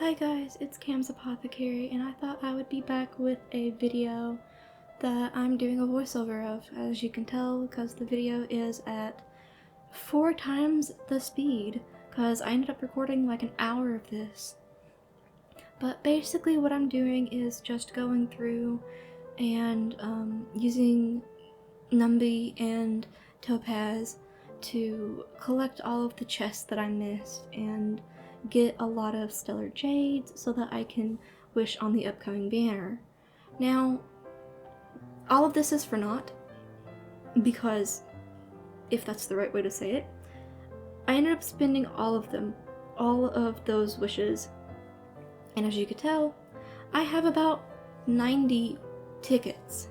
Hi guys, it's KamsApothecary, and I thought I would be back with a video that I'm doing a voiceover of, as you can tell, because the video is at 4 times the speed, because I ended up recording like an hour of this. But basically what I'm doing is just going through and using Rambly and Topaz to collect all of the chests that I missed and get a lot of stellar jades so that I can wish on the upcoming banner. Now, all of this is for naught, because, if that's the right way to say it, I ended up spending all of those wishes, and as you could tell, I have about 90 tickets.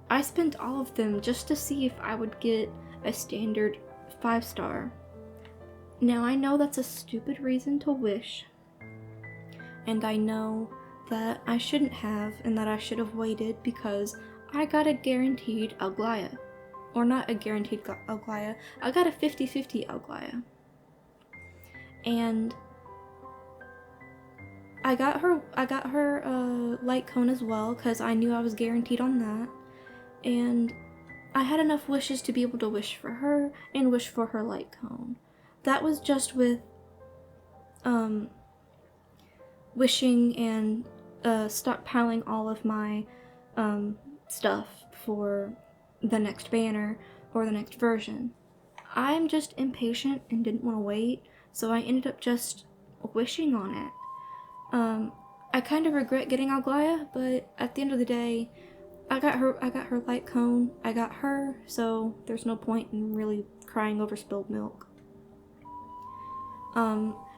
I spent all of them just to see if I would get a standard 5-star. Now I know that's a stupid reason to wish, and I know that I shouldn't have and that I should have waited because I got a guaranteed Alglaya. Or not a guaranteed Alglaya, I got a 50-50 Alglaya. And I got her light cone as well because I knew I was guaranteed on that. And I had enough wishes to be able to wish for her and wish for her light cone. That was just with wishing and stockpiling all of my stuff for the next banner or the next version. I'm just impatient and didn't want to wait, so I ended up just wishing on it. I kind of regret getting Alglaya, but at the end of the day, I got her light cone, I got her, so there's no point in really crying over spilled milk.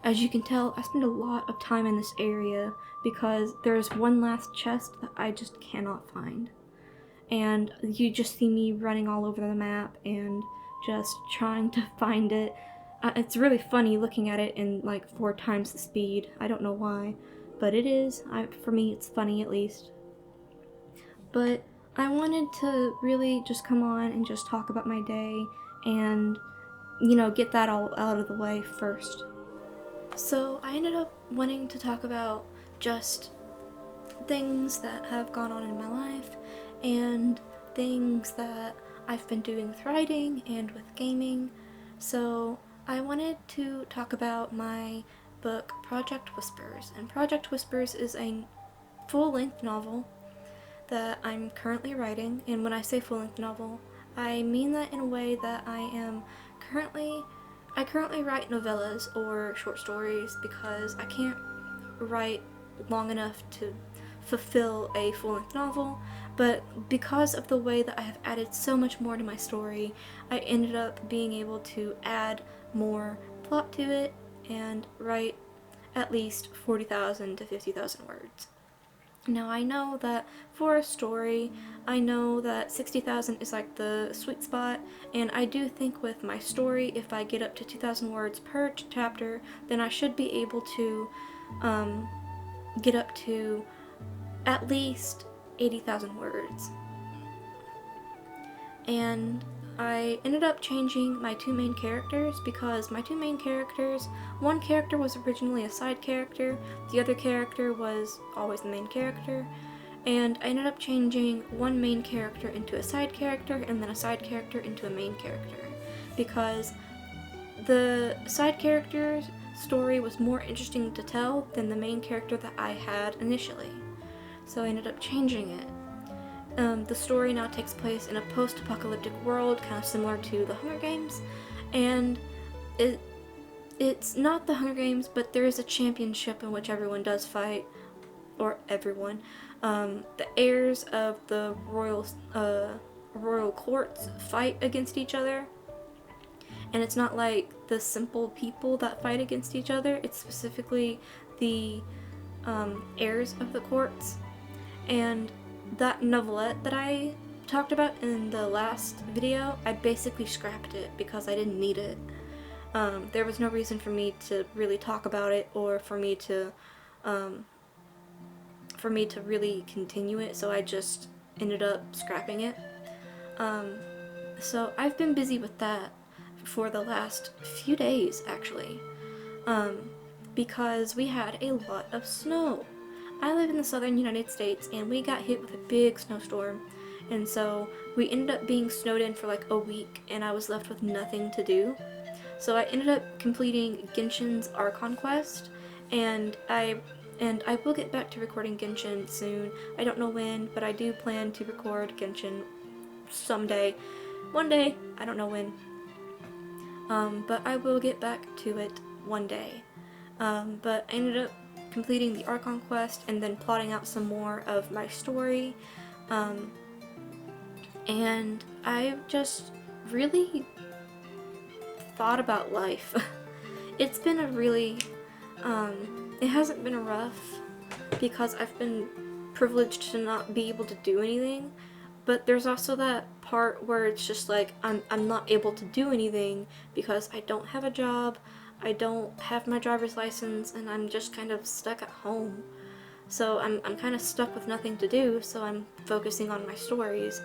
As you can tell, I spend a lot of time in this area because there's one last chest that I just cannot find. And you just see me running all over the map and just trying to find it. It's really funny looking at it in like 4 times the speed. I don't know why, but it is. For me, it's funny at least. But I wanted to really just come on and just talk about my day and, get that all out of the way first. So I ended up wanting to talk about just things that have gone on in my life and things that I've been doing with writing and with gaming. So I wanted to talk about my book Project Whispers, and Project Whispers is a full-length novel that I'm currently writing. And when I say full-length novel, I mean that in a way that I currently write novellas or short stories because I can't write long enough to fulfill a full-length novel, but because of the way that I have added so much more to my story, I ended up being able to add more plot to it and write at least 40,000 to 50,000 words. Now I know that for a story, I know that 60,000 is like the sweet spot, and I do think with my story, if I get up to 2,000 words per chapter, then I should be able to get up to at least 80,000 words. And I ended up changing my 2 main characters because my 2 main characters, one character was originally a side character, the other character was always the main character, and I ended up changing one main character into a side character and then a side character into a main character because the side character's story was more interesting to tell than the main character that I had initially. So I ended up changing it. The story now takes place in a post-apocalyptic world, kind of similar to the Hunger Games, and it's not the Hunger Games, but there is a championship in which everyone does fight, or everyone. The heirs of the royal courts fight against each other, and it's not like the simple people that fight against each other, it's specifically the heirs of the courts. And that novelette that I talked about in the last video, I basically scrapped it because I didn't need it. There was no reason for me to really talk about it or for me to really continue it, so I just ended up scrapping it. So I've been busy with that for the last few days, actually. because we had a lot of snow. I live in the southern United States and we got hit with a big snowstorm, and so we ended up being snowed in for like a week and I was left with nothing to do. So I ended up completing Genshin's Archon quest, and I will get back to recording Genshin soon. I don't know when, but I do plan to record Genshin someday. One day, I don't know when. But I will get back to it one day. But I ended up completing the Archon quest and then plotting out some more of my story. And I've just really thought about life. It's been a really, it hasn't been rough because I've been privileged to not be able to do anything, but there's also that part where it's just like I'm not able to do anything because I don't have a job, I don't have my driver's license, and I'm just kind of stuck at home. So I'm kind of stuck with nothing to do, so I'm focusing on my stories.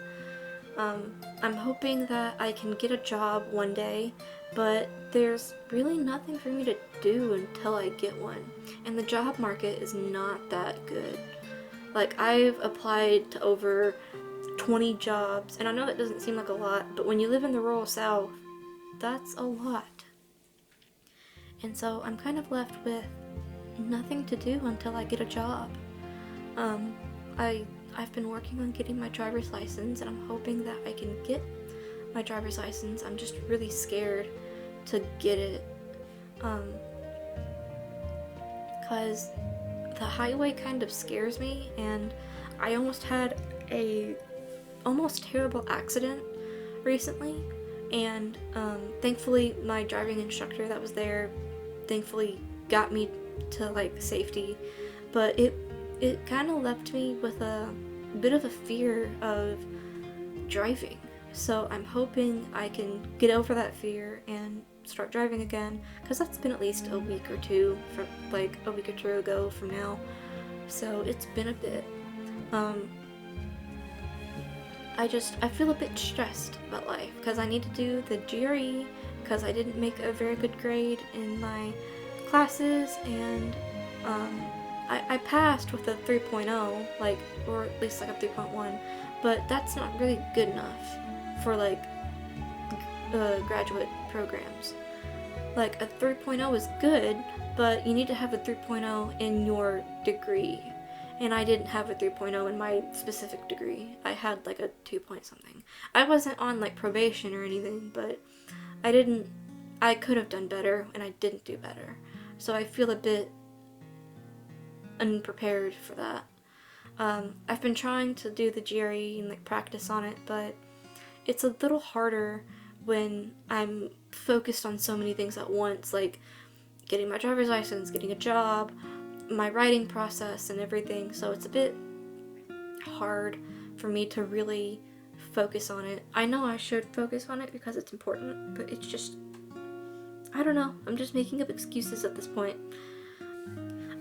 I'm hoping that I can get a job one day, but there's really nothing for me to do until I get one. And the job market is not that good. Like, I've applied to over 20 jobs, and I know that doesn't seem like a lot, but when you live in the rural South, that's a lot. And so I'm kind of left with nothing to do until I get a job. I've been working on getting my driver's license, and I'm hoping that I can get my driver's license. I'm just really scared to get it, because the highway kind of scares me, and I almost had a almost terrible accident recently, and thankfully my driving instructor that was there thankfully got me to like safety, but it kind of left me with a bit of a fear of driving. So I'm hoping I can get over that fear and start driving again, because that's been at least a week or two ago from now. So it's been a bit. I feel a bit stressed about life because I need to do the GRE because I didn't make a very good grade in my classes, and I passed with a 3.0, like, or at least like a 3.1, but that's not really good enough for like graduate programs. Like, a 3.0 is good, but you need to have a 3.0 in your degree, and I didn't have a 3.0 in my specific degree. I had like a 2 point something. I wasn't on like probation or anything, but I could have done better, and I didn't do better. So I feel a bit unprepared for that. I've been trying to do the GRE and like practice on it, but it's a little harder when I'm focused on so many things at once, like getting my driver's license, getting a job, my writing process, and everything. So it's a bit hard for me to really focus on it. I know I should focus on it because it's important, but it's just, I don't know, I'm just making up excuses at this point.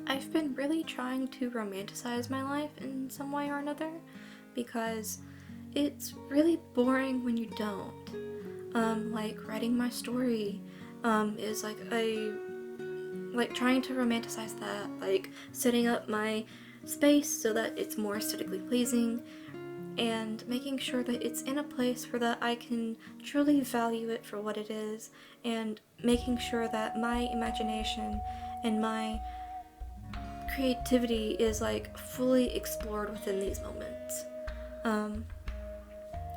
I've been really trying to romanticize my life in some way or another, because it's really boring when you don't. Like, writing my story is like trying to romanticize that, like setting up my space so that it's more aesthetically pleasing, and making sure that it's in a place where that I can truly value it for what it is, and making sure that my imagination and my creativity is like fully explored within these moments.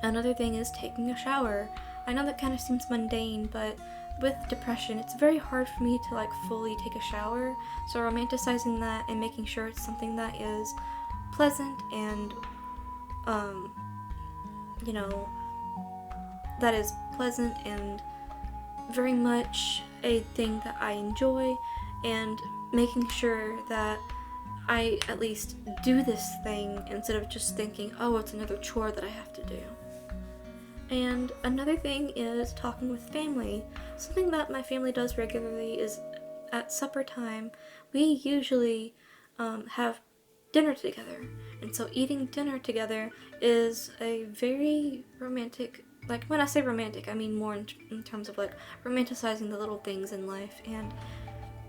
Another thing is taking a shower. I know that kind of seems mundane, but with depression, it's very hard for me to like fully take a shower. So romanticizing that and making sure it's something that is pleasant and, that is pleasant and very much a thing that I enjoy, and making sure that I at least do this thing instead of just thinking, oh, it's another chore that I have to do. And another thing is talking with family. Something that my family does regularly is at supper time, we usually have dinner together. And so eating dinner together is a very romantic, like, when I say romantic, I mean more in terms of like romanticizing the little things in life. And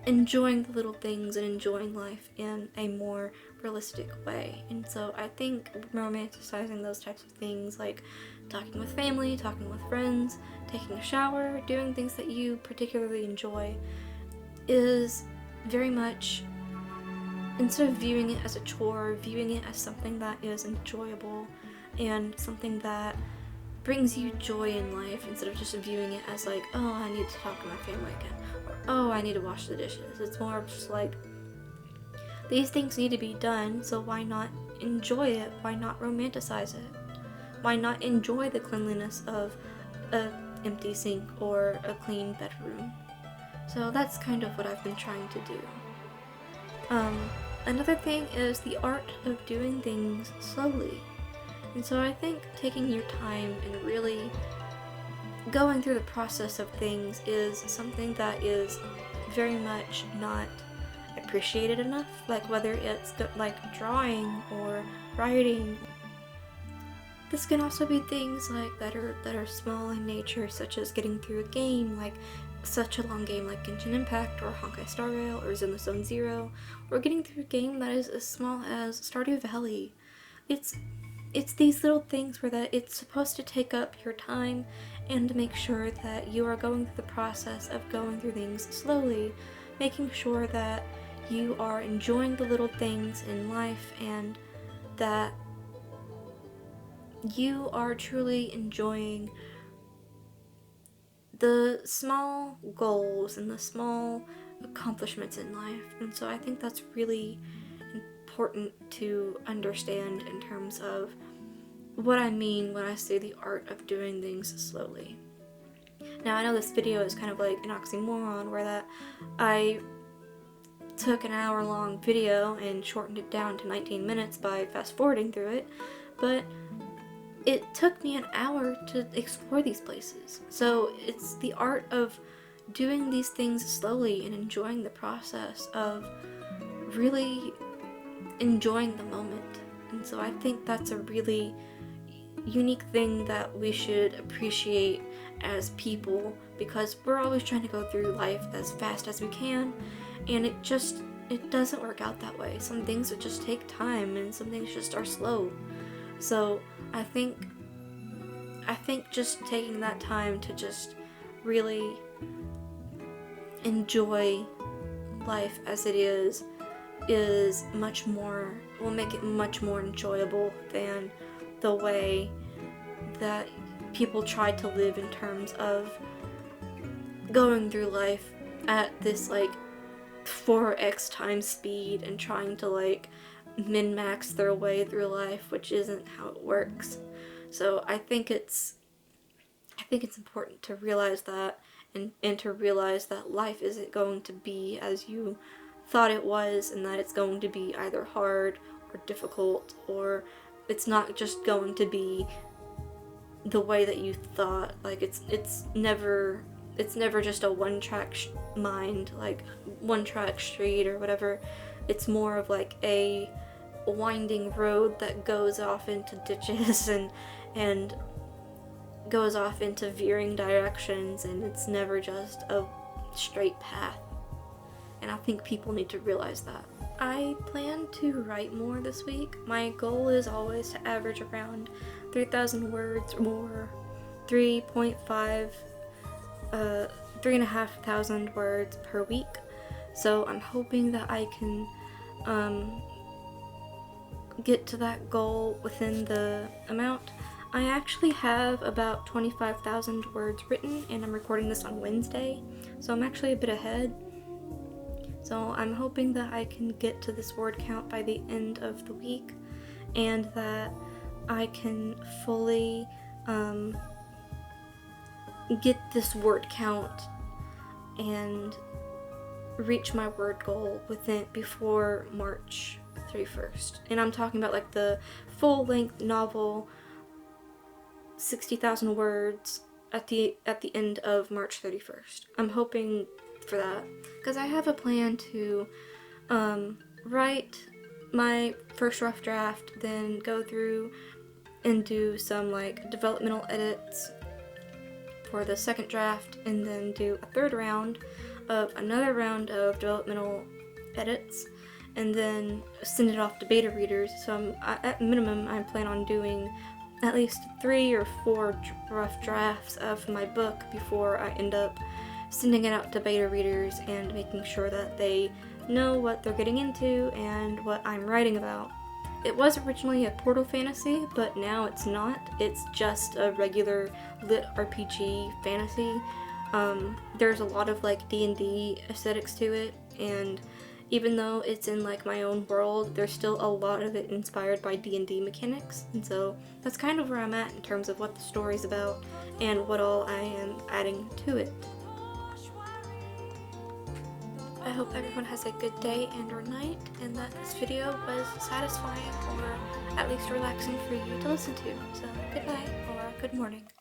enjoying the little things and enjoying life in a more realistic way. And so I think romanticizing those types of things, like talking with family, talking with friends, taking a shower, doing things that you particularly enjoy, is very much, instead of viewing it as a chore, viewing it as something that is enjoyable and something that brings you joy in life, instead of just viewing it as like, oh, I need to talk to my family again, or oh, I need to wash the dishes. It's more of just like, these things need to be done, so why not enjoy it? Why not romanticize it? Why not enjoy the cleanliness of an empty sink or a clean bedroom? So that's kind of what I've been trying to do. Another thing is the art of doing things slowly. And so I think taking your time and really going through the process of things is something that is very much not appreciated enough. Like whether it's like drawing or writing. This can also be things like that are small in nature, such as getting through a game, like such a long game like Genshin Impact or Honkai Star Rail or Zone Zero, or getting through a game that is as small as Stardew Valley. It's these little things where that it's supposed to take up your time and make sure that you are going through the process of going through things slowly, making sure that you are enjoying the little things in life and that you are truly enjoying the small goals and the small accomplishments in life. And so I think that's really important to understand in terms of what I mean when I say the art of doing things slowly. Now, I know this video is kind of like an oxymoron, where that I took an hour-long video and shortened it down to 19 minutes by fast-forwarding through it, but it took me an hour to explore these places. So it's the art of doing these things slowly and enjoying the process of really enjoying the moment. And so I think that's a really unique thing that we should appreciate as people, because we're always trying to go through life as fast as we can, and it doesn't work out that way. Some things that just take time and some things just are slow. So I think just taking that time to just really enjoy life as it is much more, will make it much more enjoyable than the way that people try to live, in terms of going through life at this like 4x times speed and trying to like min-max their way through life, which isn't how it works. So I think it's important to realize that, and to realize that life isn't going to be as you thought it was, and that it's going to be either hard or difficult, or it's not just going to be the way that you thought. Like it's never just a one-track mind, like one-track street or whatever. It's more of like a winding road that goes off into ditches and goes off into veering directions, and it's never just a straight path. And I think people need to realize that. I plan to write more this week. My goal is always to average around 3,000 words or more, 3,500 words per week. So I'm hoping that I can get to that goal within the amount. I actually have about 25,000 words written, and I'm recording this on Wednesday, so I'm actually a bit ahead. So I'm hoping that I can get to this word count by the end of the week, and that I can fully get this word count and reach my word goal before March 31st. And I'm talking about like the full-length novel, 60,000 words at the end of March 31st. I'm hoping for that, because I have a plan to write my first rough draft, then go through and do some like developmental edits for the second draft, and then do a third round of another round of developmental edits and then send it off to beta readers. So at minimum, I plan on doing at least 3 or 4 rough drafts of my book before I end up sending it out to beta readers and making sure that they know what they're getting into and what I'm writing about. It was originally a portal fantasy, but now it's not. It's just a regular lit RPG fantasy. There's a lot of like D&D aesthetics to it, and even though it's in like my own world, there's still a lot of it inspired by D&D mechanics, and so that's kind of where I'm at in terms of what the story's about and what all I am adding to it. I hope everyone has a good day and or night, and that this video was satisfying or at least relaxing for you to listen to. So good night or good morning.